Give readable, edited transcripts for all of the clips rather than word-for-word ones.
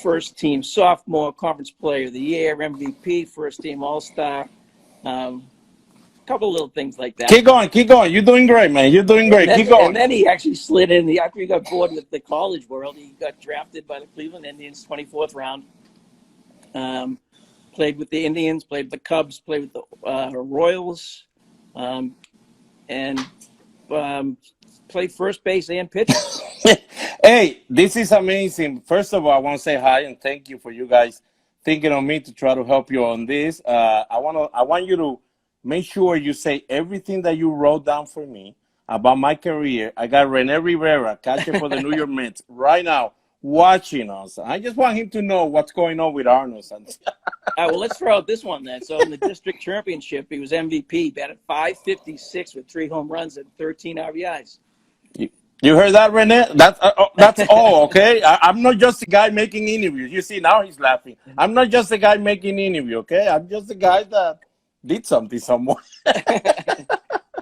first team sophomore, conference player of the year, MVP, first team All-Star. Couple of little things like that. Keep going, keep going. You're doing great, man. You're doing great. Keep going. And then he actually slid in. After he got bored with the college world, he got drafted by the Cleveland Indians, 24th round. Played with the Indians, played with the Cubs, played with the Royals, and played first base and pitcher. Hey, this is amazing. First of all, I want to say hi and thank you for you guys thinking of me to try to help you on this. I want you to make sure you say everything that you wrote down for me about my career. I got Rene Rivera, catcher for the New York Mets, right now watching us. I just want him to know what's going on with Arnold. All right, well, let's throw out this one then. So in the district championship, he was MVP, batted .556 with 3 home runs and 13 RBIs. You heard that, Rene? That's all, okay? I'm not just a guy making interviews. You see, now he's laughing. I'm not just a guy making interview, okay? I'm just a guy that did something somewhere. It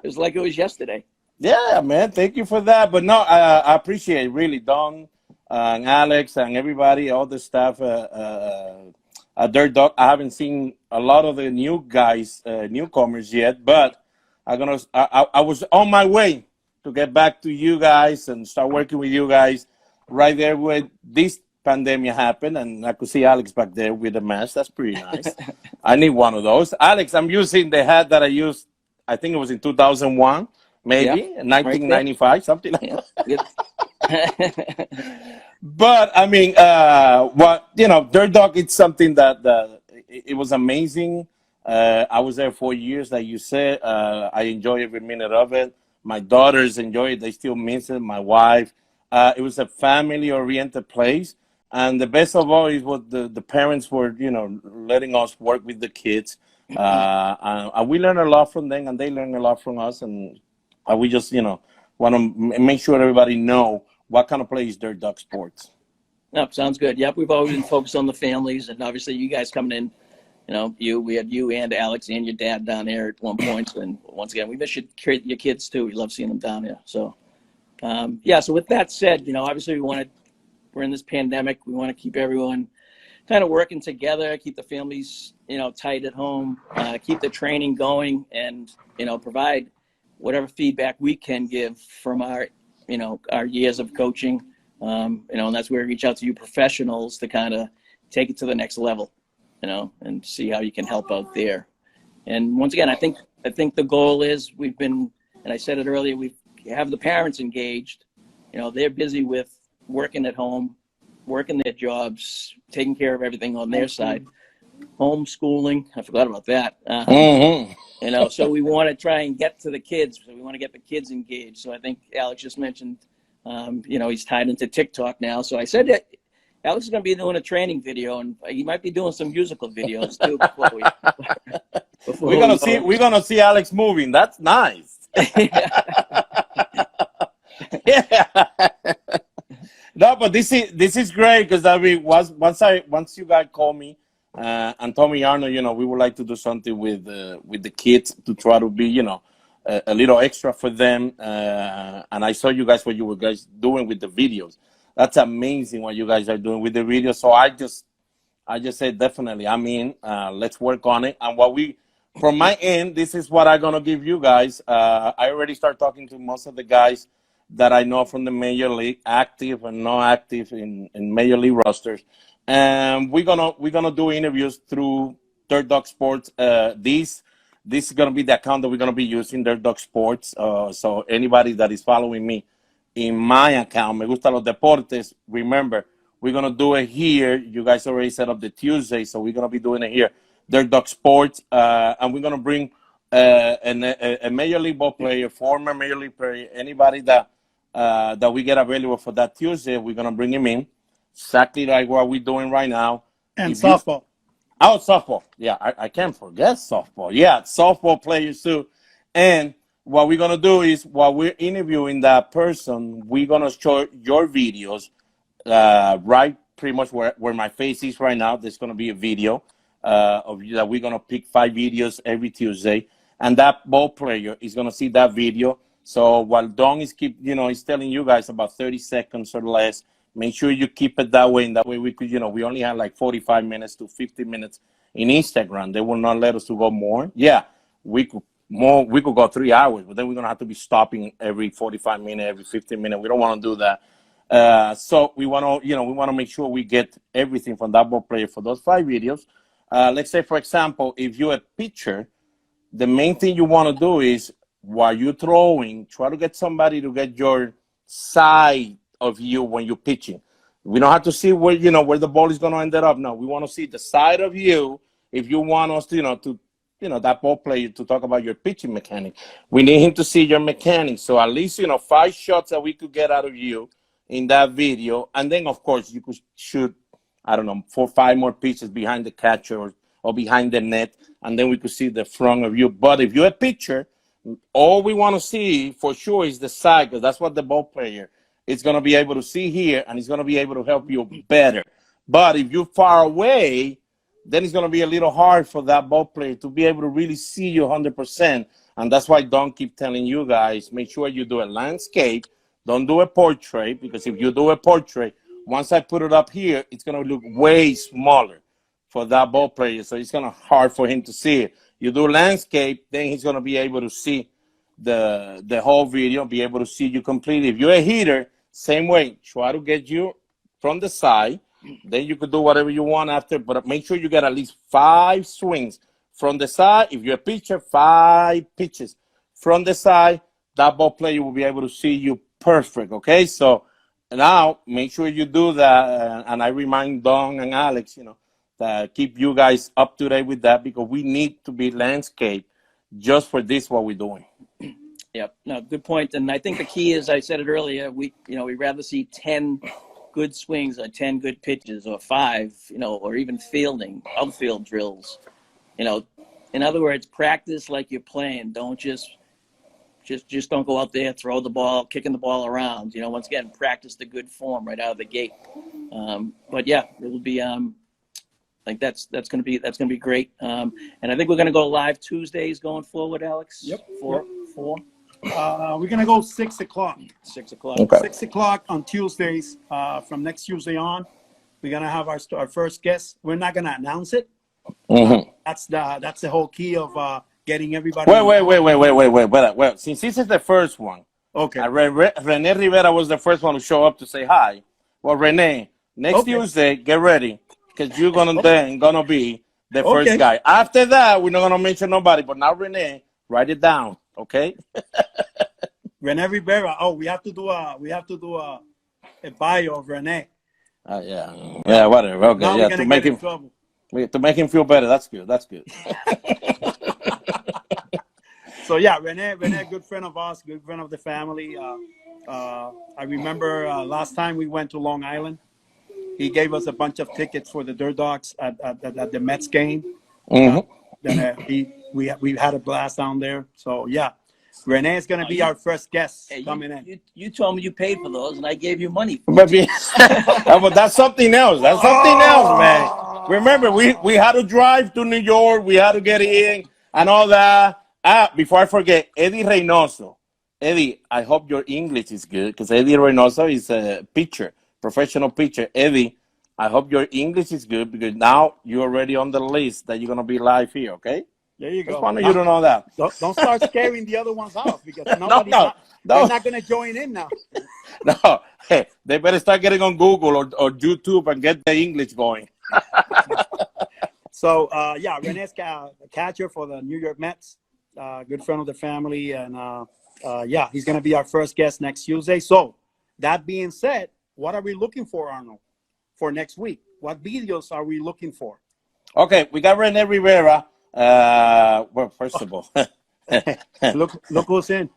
was like it was yesterday. Yeah, man. Thank you for that. But no, I appreciate it, really, Don and Alex and everybody, all the staff at Dirt Dog. I haven't seen a lot of the new guys, newcomers yet, but I was on my way to get back to you guys and start working with you guys right there when this pandemic happened, and I could see Alex back there with the mask. That's pretty nice. I need one of those. Alex, I'm using the hat that I used, I think it was in 2001, maybe, 1995, right, something like that. But, I mean, Dirt Dog, it's something that it was amazing. I was there 4 years, like you said. I enjoy every minute of it. My daughters enjoy it. They still miss it. My wife. It was a family-oriented place. And the best of all is what the parents were, letting us work with the kids. And we learn a lot from them, and they learn a lot from us. And we just, want to make sure everybody know what kind of place Dirt Dog Sports. Yep, sounds good. Yep, we've always been focused on the families, and obviously you guys coming in. We had you and Alex and your dad down there at one point. And once again, we miss your kids too. We love seeing them down here. So, so with that said, obviously we're in this pandemic. We want to keep everyone kind of working together, keep the families, tight at home, keep the training going, and, provide whatever feedback we can give from our years of coaching. And that's where we reach out to you professionals to kind of take it to the next level. And see how you can help out there. And once again, I think the goal is and I said it earlier, we have the parents engaged. They're busy with working at home, working their jobs, taking care of everything on their side. Homeschooling, I forgot about that. So we want to try and get to the kids. So we want to get the kids engaged. So I think Alex just mentioned, he's tied into TikTok now. So I said that Alex is going to be doing a training video, and he might be doing some musical videos too. We're gonna see Alex moving. That's nice. Yeah. No, but this is great because I mean, once you guys call me and told me, Arnold, we would like to do something with the kids to try to be, a little extra for them. And I saw you guys what you were guys doing with the videos. That's amazing what you guys are doing with the video. So I just said, definitely, let's work on it. And from my end, this is what I'm going to give you guys. I already started talking to most of the guys that I know from the Major League, active and not active in Major League rosters. And we're gonna do interviews through Dirt Dog Sports. This is going to be the account that we're going to be using, Dirt Dog Sports. So anybody that is following me in my account, Me Gusta Los Deportes, remember, we're going to do it here. You guys already set up the Tuesday, so we're going to be doing it here. Dirt Dog Sports, and we're going to bring a Major League ball player, former Major League player, anybody that we get available for that Tuesday, we're going to bring him in, exactly like what we're doing right now. And softball. Softball. Yeah, I can't forget softball. Yeah, softball players too. And what we're going to do is, while we're interviewing that person, we're going to show your videos right pretty much where my face is right now. There's going to be a video of you that we're going to pick 5 videos every Tuesday. And that ball player is going to see that video. So while Don is is telling you guys about 30 seconds or less make sure you keep it that way. And that way we could, we only have like 45 minutes to 50 minutes in Instagram. They will not let us to go more. Yeah, we could go 3 hours, but then we're going to have to be stopping every 45 minutes, every 15 minutes. We don't want to do that. So we want to make sure we get everything from that ball player for those 5 videos. Let's say, for example, if you're a pitcher, the main thing you want to do is while you're throwing, try to get somebody to get your side of you when you're pitching. We don't have to see where the ball is going to end up. No, we want to see the side of you. If you want us to that ball player to talk about your pitching mechanic, we need him to see your mechanics. So at least 5 shots that we could get out of you in that video, and then of course you could shoot, I don't know, 4 or 5 more pitches behind the catcher or behind the net, and then we could see the front of you. But if you're a pitcher, all we want to see for sure is the side, because that's what the ball player is going to be able to see here, and he's going to be able to help you better. But if you're far away, then it's going to be a little hard for that ball player to be able to really see you 100%. And that's why Don keep telling you guys, make sure you do a landscape. Don't do a portrait, because if you do a portrait, once I put it up here, it's going to look way smaller for that ball player. So it's going to hard for him to see it. You do landscape, then he's going to be able to see the whole video, be able to see you completely. If you're a hitter, same way. Try to get you from the side. Then you could do whatever you want after, but make sure you get at least 5 swings from the side. If you're a pitcher, 5 pitches from the side. That ball player will be able to see you perfect, okay? So now make sure you do that, and I remind Don and Alex, that keep you guys up to date with that, because we need to be landscape just for this, what we're doing. Yep. No, good point. And I think the key is, I said it earlier, we'd rather see 10 good swings or 10 good pitches, or 5, or even fielding, outfield drills. In other words, practice like you're playing. Don't just don't go out there, throw the ball, kicking the ball around. Once again, practice the good form right out of the gate. But yeah, it will be like that's gonna be great. And I think we're gonna go live Tuesdays going forward, Alex. Yep. 4. We're gonna go 6 o'clock. 6 o'clock. Okay. 6 o'clock on Tuesdays. From next Tuesday on, we're gonna have our first guest. We're not gonna announce it. Mm-hmm. That's the whole key of getting everybody. Wait. Well, since this is the first one, Okay. Rene Rivera was the first one to show up to say hi. Well, Rene, next Tuesday, get ready, because you're gonna be the first guy. After that, we're not gonna mention nobody, but now Rene, write it down, okay? Rene Rivera. Oh, we have to do a bio of Rene. Yeah, whatever. Okay, now yeah, to make him feel better. That's good. So yeah, Rene, good friend of ours, good friend of the family. I remember last time we went to Long Island, he gave us a bunch of tickets for the Dirt Dogs at the Mets game. Mm-hmm. Then we had a blast down there. So yeah, Rene is going to be our first guest coming in. You told me you paid for those, and I gave you money. But that's something else. That's something else, man. Remember, we had to drive to New York. We had to get in and all that. Before I forget, Eddie Reynoso. Eddie, I hope your English is good, because Eddie Reynoso is a pitcher, professional pitcher. Eddie, I hope your English is good, because now you're already on the list that you're going to be live here, okay? There you go. It's funny you don't know that. Don't start scaring the other ones off, because they're not going to join in now. No, hey, they better start getting on Google or YouTube and get the English going. So, yeah, Rene's a catcher for the New York Mets, good friend of the family. And, yeah, he's going to be our first guest next Tuesday. So, that being said, what are we looking for, Arnold, for next week? What videos are we looking for? Okay, we got Rene Rivera. Well, first of all, look who's in.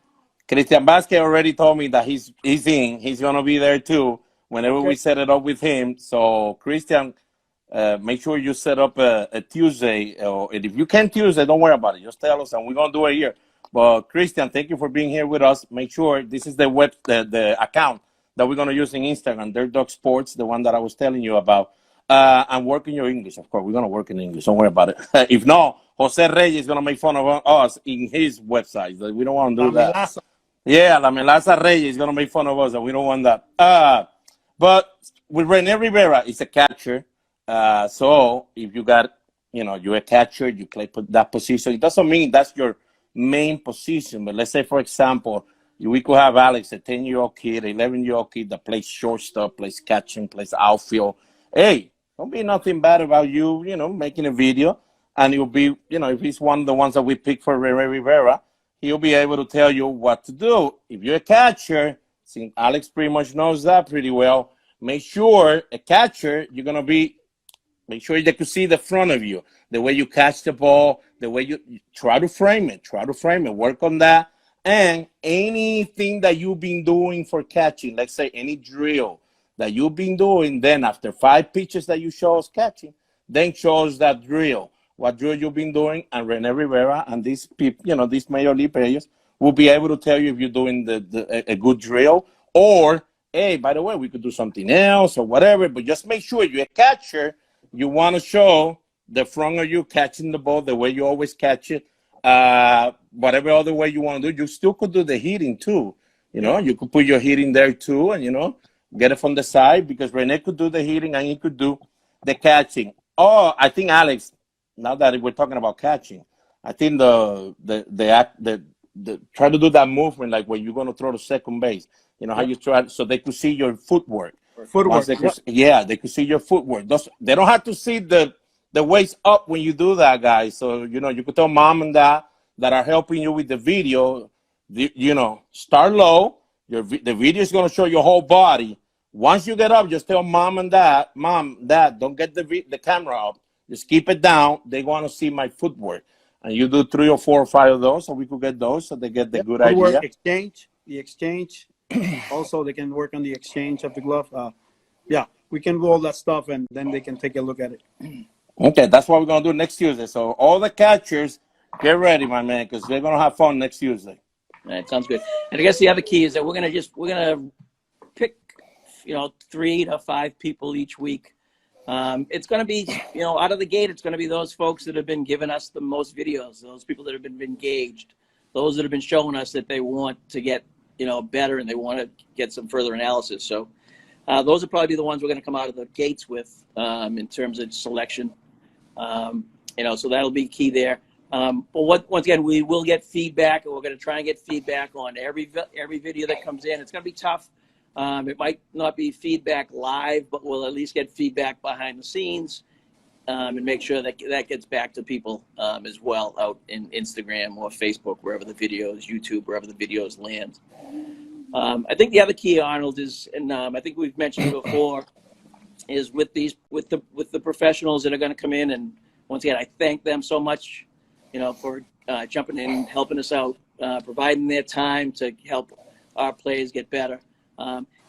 Christian Vasquez already told me that he's in. He's going to be there, too, whenever we set it up with him. So, Christian, make sure you set up a Tuesday. And if you can Tuesday, don't worry about it. Just tell us, and we're going to do it here. But, Christian, thank you for being here with us. Make sure this is the account that we're going to use in Instagram, Dirt Dog Sports, the one that I was telling you about. And work in your English, of course. We're going to work in English. Don't worry about it. If not, Jose Reyes is going to make fun of us in his website. We don't want to do that. Yeah, La Melaza Reyes is going to make fun of us, and we don't want that. But with Rene Rivera, it's a catcher. So if you got, you're a catcher, you play that position. It doesn't mean that's your main position. But let's say, for example, we could have Alex, a 10-year-old kid, 11-year-old kid that plays shortstop, plays catching, plays outfield. Hey, don't be nothing bad about you, making a video. And you'll be, if he's one of the ones that we pick for Rene Rivera, he'll be able to tell you what to do. If you're a catcher, since Alex pretty much knows that pretty well, make sure a catcher, make sure they can see the front of you, the way you catch the ball, the way you try to frame it, work on that. And anything that you've been doing for catching, let's say any drill that you've been doing, then after 5 pitches that you show us catching, then show us that drill, what drill you've been doing, and Rene Rivera and these people, these major league players will be able to tell you if you're doing a good drill, or, hey, by the way, we could do something else or whatever, but just make sure you're a catcher. You want to show the front of you catching the ball the way you always catch it. Whatever other way you want to do, you still could do the hitting too. You could put your hitting there too, and get it from the side, because Rene could do the hitting and he could do the catching. Oh, I think Alex, now that we're talking about catching, I think the try to do that movement like when you're going to throw to second base. How you try, so they could see your footwork. They could see your footwork. They don't have to see the waist up when you do that, guys. So you could tell mom and dad that are helping you with the video. Start low. The video is going to show your whole body. Once you get up, just tell mom, dad, don't get the camera up. Just keep it down. They want to see my footwork. And you do 3 or 4 or 5 of those, so we could get those, so they get the good idea. The exchange. Also, they can work on the exchange of the glove. We can do all that stuff, and then they can take a look at it. Okay, that's what we're going to do next Tuesday. So all the catchers, get ready, my man, because they're going to have fun next Tuesday. All right, sounds good. And I guess the other key is that we're gonna pick 3 to 5 people each week. It's going to be, out of the gate, it's going to be those folks that have been giving us the most videos, those people that have been engaged, those that have been showing us that they want to get, better, and they want to get some further analysis. So those will probably be the ones we're going to come out of the gates with in terms of selection. So that'll be key there. But once again, we will get feedback, and we're going to try and get feedback on every video that comes in. It's going to be tough. It might not be feedback live, but we'll at least get feedback behind the scenes and make sure that gets back to people as well out in Instagram or Facebook, wherever the videos, YouTube, wherever the videos land. I think the other key, Arnold, is, and I think we've mentioned it before, is with the professionals that are going to come in. And once again, I thank them so much, for jumping in and helping us out, providing their time to help our players get better.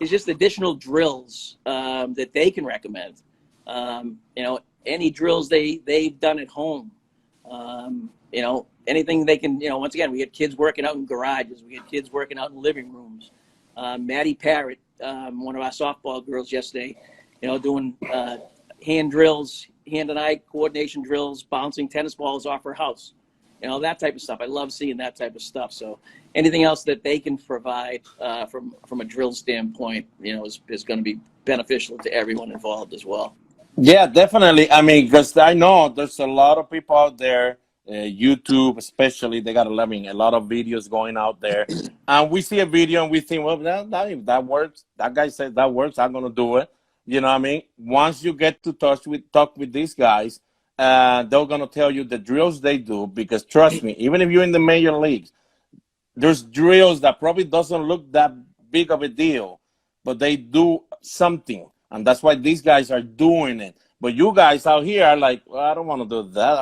It's just additional drills that they can recommend. Any drills they've done at home. Anything they can. Once again, we had kids working out in garages. We had kids working out in living rooms. Maddie Parrott, one of our softball girls yesterday, doing hand drills, hand and eye coordination drills, bouncing tennis balls off her house. That type of stuff. I love seeing that type of stuff. So anything else that they can provide from a drill standpoint, is going to be beneficial to everyone involved as well. Yeah, definitely. I mean, because I know there's a lot of people out there, YouTube especially, they got a lot of videos going out there. And we see a video and we think, well, if that works, that guy said that works, I'm going to do it. You know what I mean? Once you get to talk with these guys, they're going to tell you the drills they do, because trust me, even if you're in the major leagues, there's drills that probably doesn't look that big of a deal, but they do something. And that's why these guys are doing it. But you guys out here are like, well, I don't want to do that.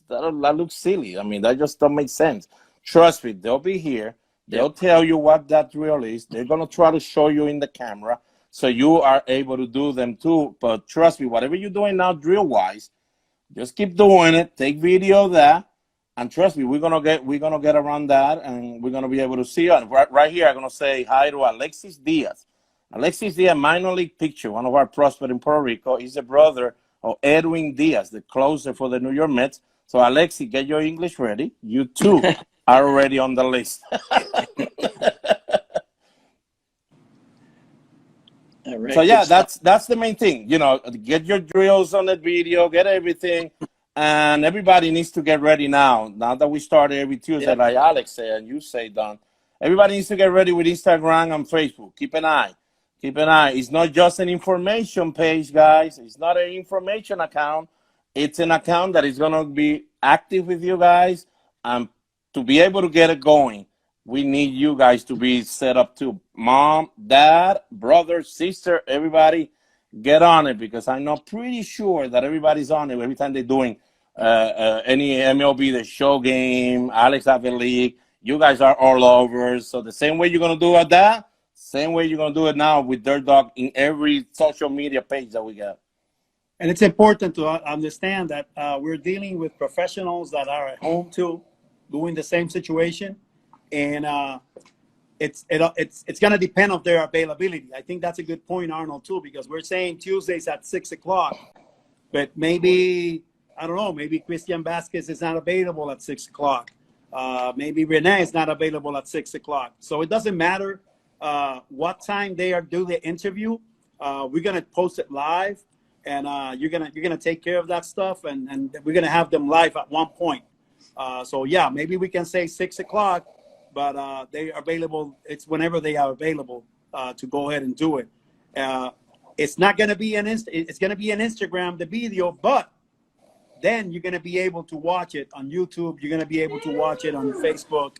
That looks silly. I mean, that just don't make sense. Trust me, they'll be here. They'll tell you what that drill is. They're going to try to show you in the camera so you are able to do them too. But trust me, whatever you're doing now drill-wise, just keep doing it. Take video of that. And trust me, we're gonna get around that, and we're gonna be able to see you. And right here, I'm gonna say hi to Alexis Diaz. Alexis Diaz, minor league pitcher, one of our prospects in Puerto Rico. He's a brother of Edwin Diaz, the closer for the New York Mets. So Alexis, get your English ready. You too are already on the list. All right. So Good yeah, stuff. that's the main thing. You know, get your drills on the video, get everything, and everybody needs to get ready now. Now that we started every Tuesday, Yep. like Alex said, and you say, Don, everybody needs to get ready with Instagram and Facebook. Keep an eye. Keep an eye. It's not just an information page, guys. It's not an information account. It's an account that is gonna be active with you guys, and to be able to get it going, we need you guys to be set up too. Mom, dad, brother, sister, everybody get on it, because I know pretty sure that everybody's on it every time they're doing any MLB, the show game, Alex have a league. You guys are all over. So the same way you're going to do it that, same way you're going to do it now with Dirt Dog in every social media page that we got. And it's important to understand that we're dealing with professionals that are at home too, doing the same situation, and it's going to depend on their availability. I think that's a good point, Arnold, too, because we're saying Tuesdays at 6:00, but maybe I don't know. Maybe Christian Vasquez is not available at 6:00. Maybe Renee is not available at 6:00. So it doesn't matter what time they are do the interview. We're going to post it live. And you're gonna take care of that stuff, and we're gonna have them live at one point. So yeah, maybe we can say 6:00, but they are available. It's whenever they are available to go ahead and do it. It's not gonna be it's gonna be an Instagram, the video, but then you're gonna be able to watch it on YouTube. You're gonna be able to watch it on Facebook,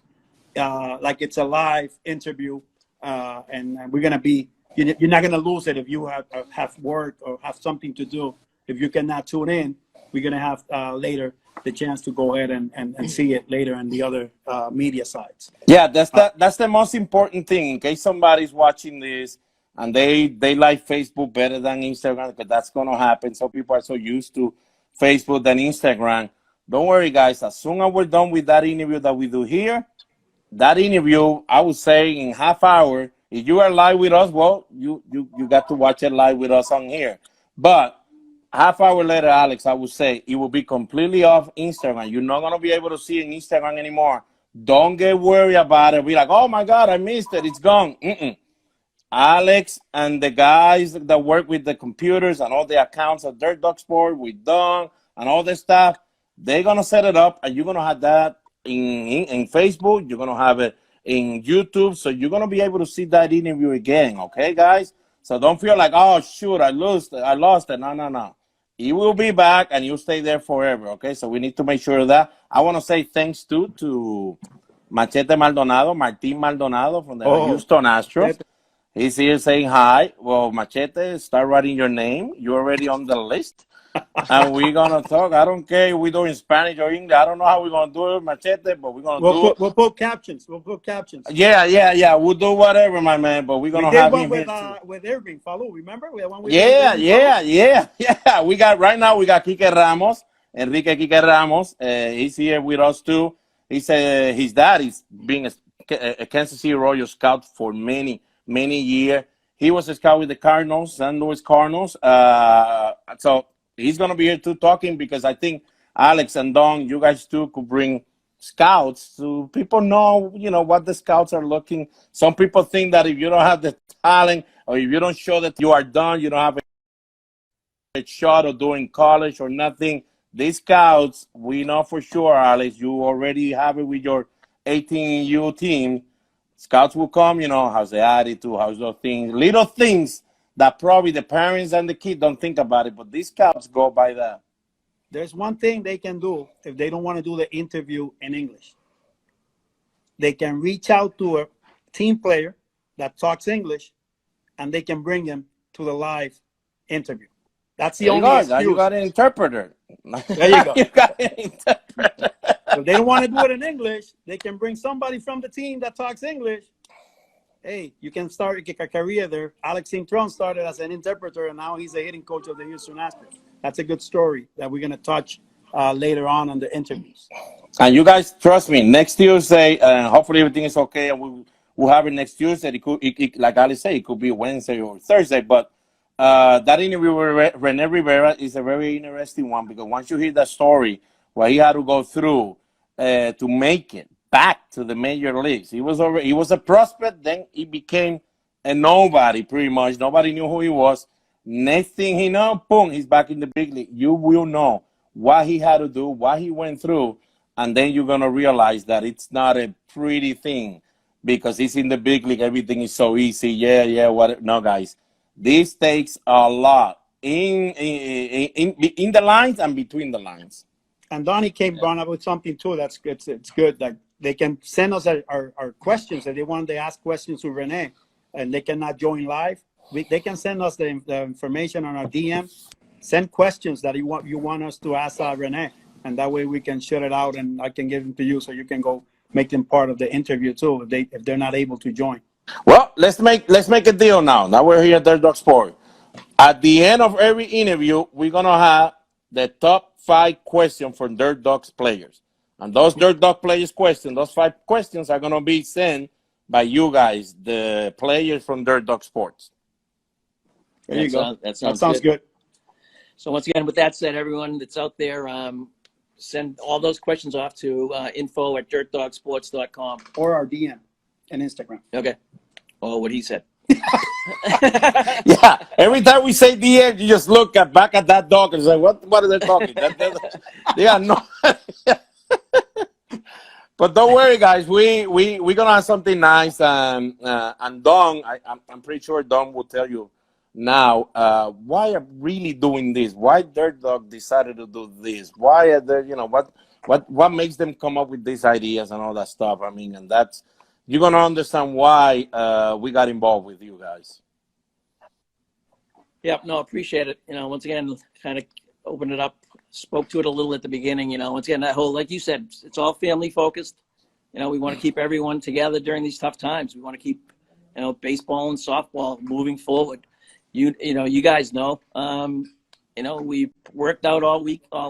like it's a live interview, and we're gonna be. You're not going to lose it if you have work or have something to do. If you cannot tune in, we're going to have later the chance to go ahead and see it later on the other media sites. Yeah, that's the most important thing. In case somebody's watching this and they like Facebook better than Instagram, because that's going to happen. Some people are so used to Facebook than Instagram. Don't worry, guys. As soon as we're done with that interview that we do here, that interview, I would say in half hour, if you are live with us, well, you got to watch it live with us on here. But half hour later, Alex, I would say it will be completely off Instagram. You're not going to be able to see it in Instagram anymore. Don't get worried about it. Be like, oh my God, I missed it. It's gone. Alex and the guys that work with the computers and all the accounts of Dirt Dog Sport with Don and all this stuff, they're going to set it up, and you're going to have that in Facebook. You're going to have it in YouTube, so you're going to be able to see that interview again, okay, guys? So don't feel like, oh, shoot, I lost it. No. It will be back, and you'll stay there forever, okay? So we need to make sure of that. I want to say thanks, too, to Machete Maldonado, Martin Maldonado from the Houston Astros. He's here saying hi. Well, Machete, start writing your name. You're already on the list. And we're going to talk. I don't care if we do in Spanish or English. I don't know how we're going to do it, Machete, but we're going to do it. We'll put captions. We'll put captions. Yeah. We'll do whatever, my man, but we're going to have him here too. With Irving Falou, remember? We had one with Yeah. We got Kike Ramos, Enrique Kike Ramos. He's here with us too. He said his dad is being a Kansas City Royals scout for many years. He was a scout with the Cardinals, St. Louis Cardinals. So he's going to be here too talking, because I think Alex and Don, you guys too could bring scouts so people know, what the scouts are looking. Some people think that if you don't have the talent, or if you don't show that you are done, you don't have a shot of doing college or nothing. These scouts, we know for sure, Alex, you already have it with your 18U team. Scouts will come, how's the attitude, how's those things, little things that probably the parents and the kid don't think about it, but these scouts go by that. There's one thing they can do if they don't want to do the interview in English. They can reach out to a team player that talks English, and they can bring him to the live interview. That's the only excuse. You got an interpreter. There you go. You got an interpreter. So if they don't want to do it in English, they can bring somebody from the team that talks English. Hey, you can start a career there. Alex Intron started as an interpreter, and now he's a hitting coach of the Houston Astros. That's a good story that we're going to touch later on the interviews. And you guys, trust me, next Tuesday, hopefully everything is okay, and we'll have it next Tuesday. Like Alex said, it could be Wednesday or Thursday, but that interview with Rene Rivera is a very interesting one, because once you hear that story, what he had to go through to make it back to the major leagues. He was a prospect, then he became and nobody, pretty much, nobody knew who he was. Next thing he know, boom, he's back in the big league. You will know what he had to do, what he went through, and then you're going to realize that it's not a pretty thing because he's in the big league. Everything is so easy. Yeah, what? No, guys. This takes a lot in the lines and between the lines. And Donnie brought up with something too. That's good. It's good. Like they can send us our questions if they want to ask questions to Renee, and they cannot join live. They can send us the information on our DM. Send questions that you want us to ask Renee, and that way we can shut it out and I can give them to you so you can go make them part of the interview too if they're not able to join. Well, let's make a deal now. Now we're here at Dirt Dog Sport. At the end of every interview, we're gonna have the top 5 questions for Dirt Dogs players, and those Dirt Dog players questions, those 5 questions are gonna be sent by you guys, the players from Dirt Dog Sports. There you go. That sounds good. So once again, with that said, everyone that's out there, send all those questions off to info@dirtdogsports.com. Or our DM and Instagram. Okay. Oh, what he said. Yeah, every time we say DM, you just look back at that dog and say, what are they talking? They are no. But don't worry, guys. We're gonna have something nice, and Don, I'm pretty sure Don will tell you now why I'm really doing this. Why Dirt Dog decided to do this? Why are there? What makes them come up with these ideas and all that stuff? I mean, and that's you're gonna understand why we got involved with you guys. Yep. No, appreciate it. Once again, kind of opened it up. Spoke to it a little at the beginning, once again, that whole, like you said, it's all family focused. We want to keep everyone together during these tough times. We want to keep, baseball and softball moving forward. You guys know, we worked out all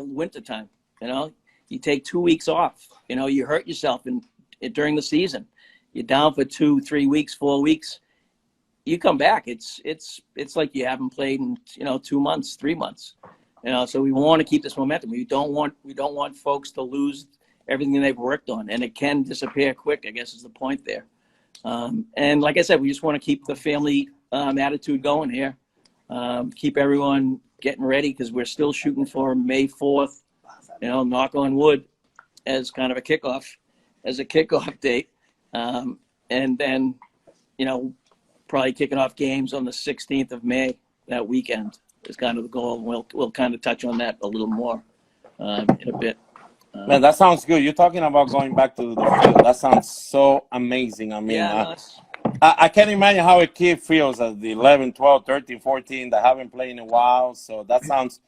winter time. You take 2 weeks off, you hurt yourself during the season. You're down for 2, 3 weeks, 4 weeks. You come back, it's like you haven't played in, 2 months, 3 months. So we want to keep this momentum. We don't want folks to lose everything they've worked on, and it can disappear quick, I guess is the point there. And like I said, we just want to keep the family attitude going here. Keep everyone getting ready because we're still shooting for May 4th, knock on wood, as kind of a kickoff date. And then, probably kicking off games on the 16th of May, that weekend. Is kind of the goal. We'll kind of touch on that a little more in a bit. Man, that sounds good. You're talking about going back to the field. That sounds so amazing. I mean, I can't imagine how a kid feels at the 11, 12, 13, 14 that haven't played in a while. So that sounds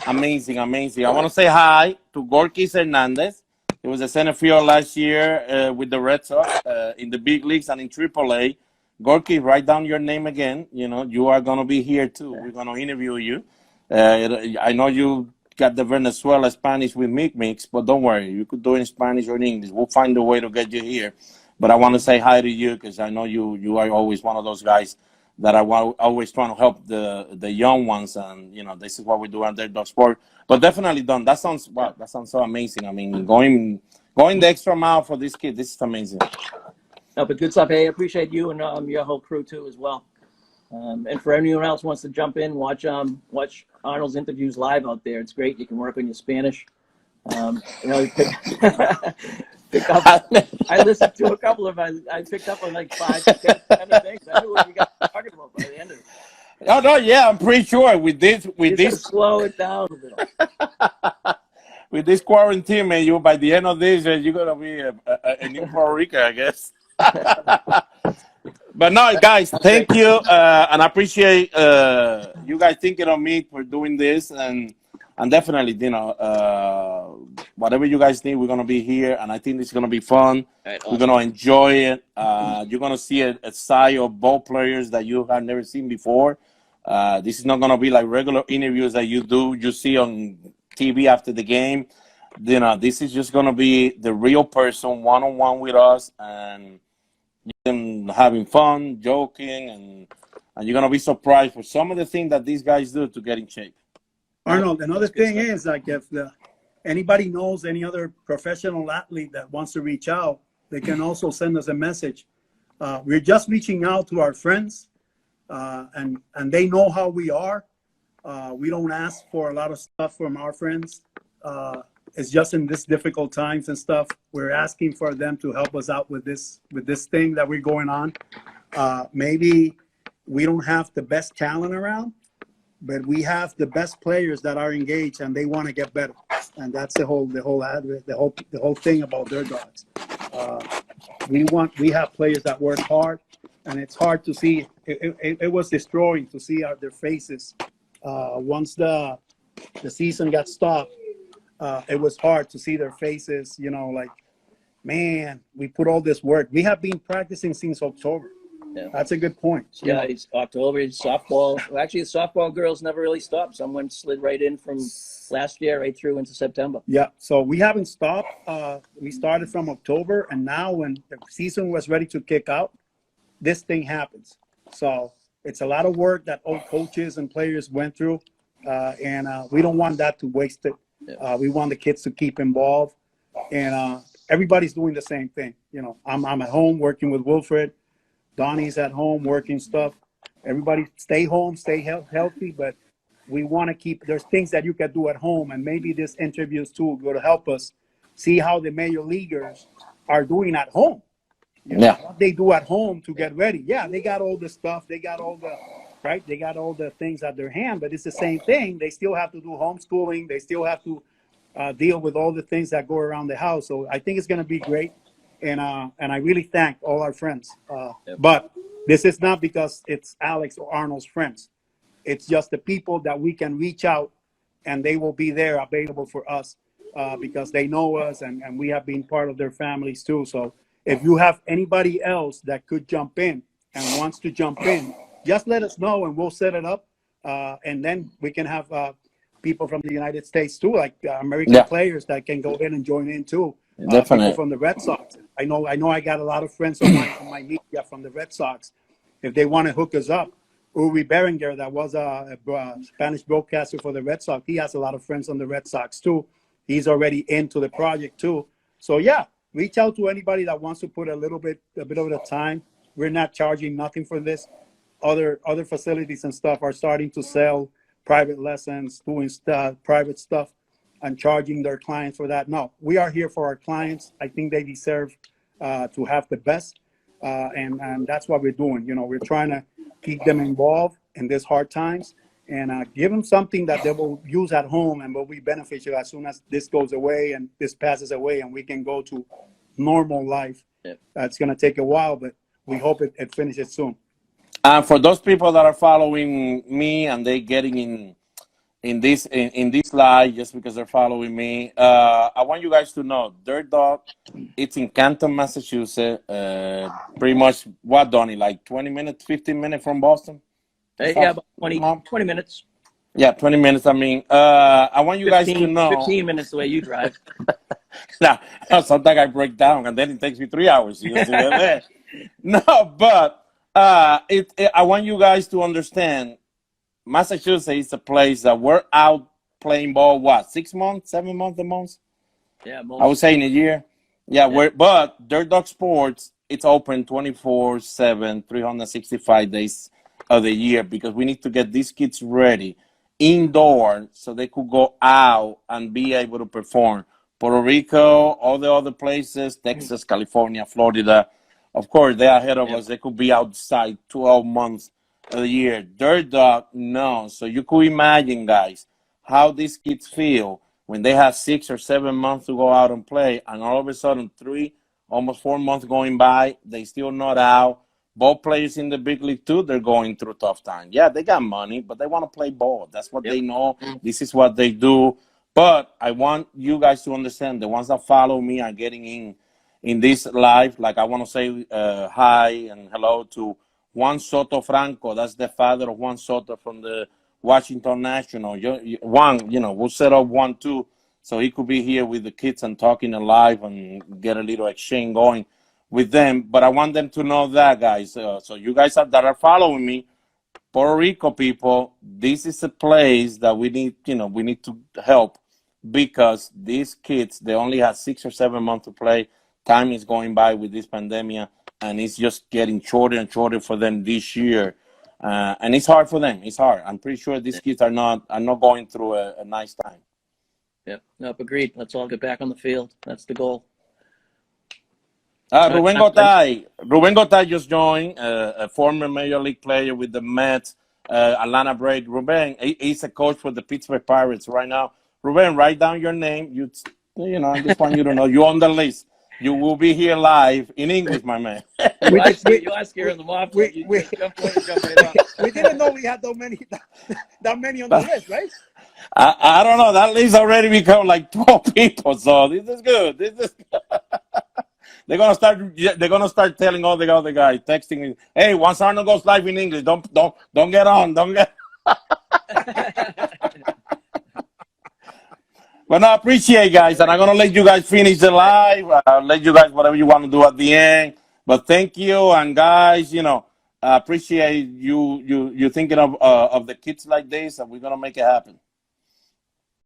amazing. I want to say hi to Gorkis Hernandez. He was a center field last year with the Red Sox in the big leagues and in AAA. Gorky, write down your name again. You are going to be here too. We're going to interview you. I know you got the Venezuela Spanish with mix, but don't worry. You could do it in Spanish or in English. We'll find a way to get you here. But I want to say hi to you because I know you are always one of those guys that are always trying to help the young ones. And, this is what we do on Dirt Dog Sport. But definitely, Don, that sounds so amazing. I mean, going the extra mile for this kid, this is amazing. No, but good stuff. Hey, I appreciate you and your whole crew too as well. And for anyone else who wants to jump in, watch Arnold's interviews live out there. It's great. You can work on your Spanish. Pick up. I listened to a couple of. I picked up on like 5 to 10 things. I knew what you guys were talking about by the end of it. Oh no, yeah, I'm pretty sure with this slow it down a little. With this quarantine, man, by the end of this, you're gonna be in Puerto Rico, I guess. But no, guys, thank you, and I appreciate you guys thinking of me for doing this, and definitely, whatever you guys need, we're gonna be here, and I think it's gonna be fun. Right, awesome. We're gonna enjoy it. You're gonna see a side of ball players that you have never seen before. This is not gonna be like regular interviews that you see on TV after the game. This is just gonna be the real person, one-on-one with us, and them having fun, joking, and you're gonna be surprised for some of the things that these guys do to get in shape. Arnold, another thing is like if anybody knows any other professional athlete that wants to reach out, they can also send us a message. We're just reaching out to our friends, and they know how we are. We don't ask for a lot of stuff from our friends. It's just in this difficult times and stuff, we're asking for them to help us out with this thing that we're going on. Maybe we don't have the best talent around, but we have the best players that are engaged and they want to get better. And that's the whole thing about their dogs. We have players that work hard, and it's hard to see. It was destroying to see their faces once the season got stopped. It was hard to see their faces, like, man, we put all this work. We have been practicing since October. Yeah. That's a good point. Yeah, it's October. It's softball. Well, actually, the softball girls never really stopped. Someone slid right in from last year right through into September. Yeah, so we haven't stopped. We started from October, and now when the season was ready to kick out, this thing happens. So it's a lot of work that all coaches and players went through, and we don't want that to waste it. Yeah. We want the kids to keep involved, and everybody's doing the same thing. I'm at home working with Wilfred. Donnie's at home working stuff. Everybody stay home, stay healthy, but we want to keep, there's things that you can do at home, and maybe this interviews too will help us see how the major leaguers are doing at home. What they do at home to get ready. Yeah, they got all the stuff. They got all the things at their hand, but it's the same thing. They still have to do homeschooling. They still have to deal with all the things that go around the house. So I think it's going to be great. And I really thank all our friends. But this is not because it's Alex or Arnold's friends. It's just the people that we can reach out, and they will be there available for us because they know us, and we have been part of their families too. So if you have anybody else that could jump in and wants to jump in, just let us know and we'll set it up. And then we can have people from the United States too, like American players that can go in and join in too. Definitely. People from the Red Sox. I know I got a lot of friends on my media from the Red Sox. If they want to hook us up, Uri Berenger, that was a Spanish broadcaster for the Red Sox, he has a lot of friends on the Red Sox too. He's already into the project too. So yeah, reach out to anybody that wants to put a bit of the time. We're not charging nothing for this. Other facilities and stuff are starting to sell private lessons, doing private stuff, and charging their clients for that. No, we are here for our clients. I think they deserve to have the best, and that's what we're doing. We're trying to keep them involved in these hard times and give them something that they will use at home and will be beneficial as soon as this goes away and this passes away and we can go to normal life. It's going to take a while, but we hope it finishes soon. And for those people that are following me and they getting in this live just because they're following me, I want you guys to know Dirt Dog, it's in Canton, Massachusetts. Pretty much what, Donnie, like 20 minutes, 15 minutes from Boston? Yeah, about 20 minutes. Yeah, 20 minutes. I mean, I want you guys to know. 15 minutes the way you drive. Now, sometimes I break down and then it takes me 3 hours. No, but I want you guys to understand Massachusetts is a place that we're out playing ball, 6 months, 7 months the most? Yeah, I would say in a year. Yeah. But Dirt Dog Sports, it's open 24/7, 365 days of the year because we need to get these kids ready indoor so they could go out and be able to perform. Puerto Rico, all the other places, Texas, California, Florida, of course, they're ahead of us. They could be outside 12 months of the year. Dirt Dog, no. So you could imagine, guys, how these kids feel when they have 6 or 7 months to go out and play, and all of a sudden 3, almost 4 months going by, they still not out. Ball players in the big league too, they're going through tough time. Yeah, they got money, but they want to play ball. That's what they know. This is what they do. But I want you guys to understand, the ones that follow me are getting in this live. Like I want to say hi and hello to Juan Soto Franco. That's the father of Juan Soto from the Washington National. Juan, we'll set up Juan too, so he could be here with the kids and talking live and get a little exchange going with them. But I want them to know that, guys. So you guys that are following me, Puerto Rico people, this is a place that we need, we need to help because these kids, they only have 6 or 7 months to play. Time is going by with this pandemic. and it's just getting shorter and shorter for them this year. And it's hard for them. It's hard. I'm pretty sure these kids are not going through a nice time. Yep. Nope. Agreed. Let's all get back on the field. That's the goal. Ruben Gotay just joined, a former Major League player with the Mets, Atlanta Braves. Ruben, he's a coach for the Pittsburgh Pirates right now. Ruben, write down your name. I just want you to know you're on the list. You will be here live in English, my man. You are scaring them off. We didn't know we had that many on the list, right? I don't know. That list already become like 12 people. So this is good. They're gonna start telling all the other guys, texting me, "Hey, once Arnold goes live in English, don't get on, don't get." But no, I appreciate guys, and I'm gonna let you guys finish the live. I'll let you guys whatever you want to do at the end. But thank you, and guys, I appreciate you thinking of the kids like this, and we're gonna make it happen.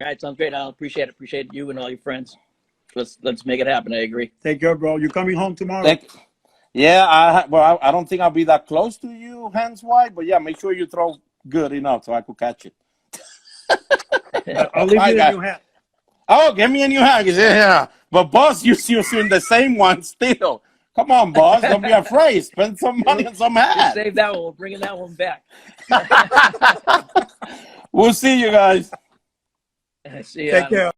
All right, sounds great. I appreciate it. Appreciate you and all your friends. Let's make it happen. I agree. Take care, bro. You're coming home tomorrow. Yeah, I don't think I'll be that close to you, hands-wise, but yeah, make sure you throw good enough so I could catch it. I'll leave you a new hat. Oh, get me a new hat. Yeah. But boss, you're in the same one still. Come on, boss. Don't be afraid. Spend some money on some hats. Save that one. We're bringing that one back. We'll see you guys. See you. Take care.